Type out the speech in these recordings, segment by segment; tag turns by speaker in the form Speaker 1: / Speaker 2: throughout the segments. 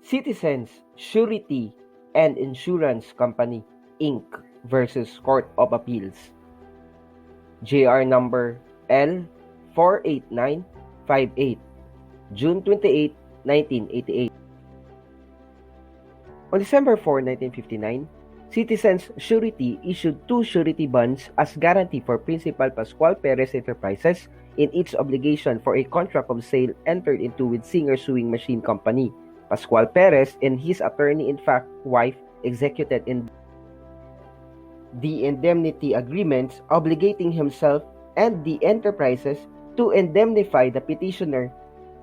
Speaker 1: Citizens Surety and Insurance Company, Inc. versus Court of Appeals. JR number L48958, June 28, 1988. On December 4, 1959, Citizens Surety issued two surety bonds as guarantee for Principal Pascual Perez Enterprises in its obligation for a contract of sale entered into with Singer Sewing Machine Company. Pascual Perez and his attorney-in-fact wife executed in the indemnity agreements obligating himself and the enterprises to indemnify the petitioner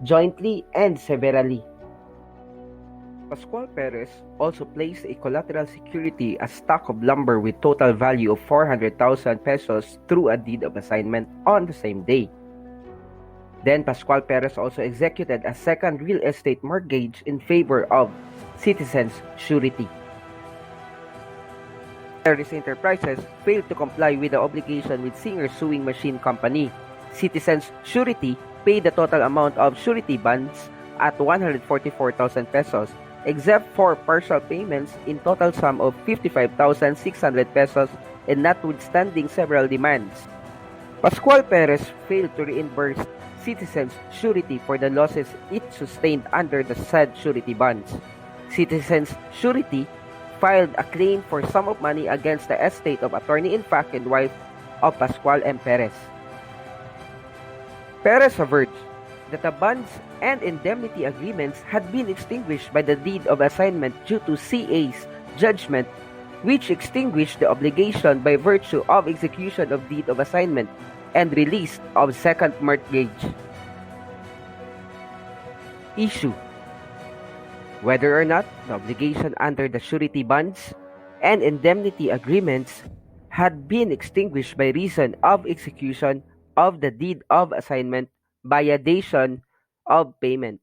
Speaker 1: jointly and severally. Pascual Perez also placed a collateral security as stock of lumber with total value of 400,000 pesos through a deed of assignment on the same day. Then Pascual Perez also executed a second real estate mortgage in favor of Citizens Surety. Perez Enterprises failed to comply with the obligation with Singer Sewing Machine Company. Citizens Surety paid the total amount of surety bonds at 144,000 pesos, except for partial payments in total sum of 55,600 pesos and notwithstanding several demands. Pascual Perez failed to reimburse Citizens Surety for the losses it sustained under the said surety bonds. Citizens Surety filed a claim for sum of money against the estate of attorney-in-fact and wife of Pascual M. Perez. Perez averred that the bonds and indemnity agreements had been extinguished by the deed of assignment due to CA's judgment, which extinguished the obligation by virtue of execution of deed of assignment and release of second mortgage. Issue: whether or not the obligation under the surety bonds and indemnity agreements had been extinguished by reason of execution of the deed of assignment by a dation of payment.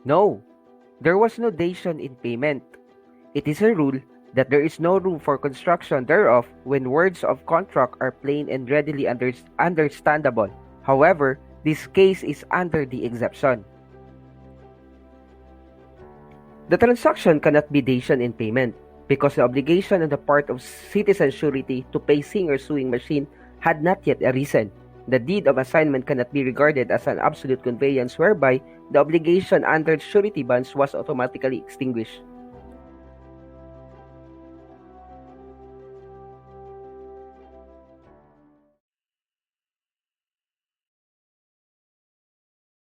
Speaker 1: No, there was no dation in payment. It is a rule that there is no room for construction thereof when words of contract are plain and readily understandable. However, this case is under the exception. The transaction cannot be dation in payment because the obligation on the part of Citizen Surety to pay Singer Sewing Machine had not yet arisen. The deed of assignment cannot be regarded as an absolute conveyance whereby the obligation under surety bonds was automatically extinguished.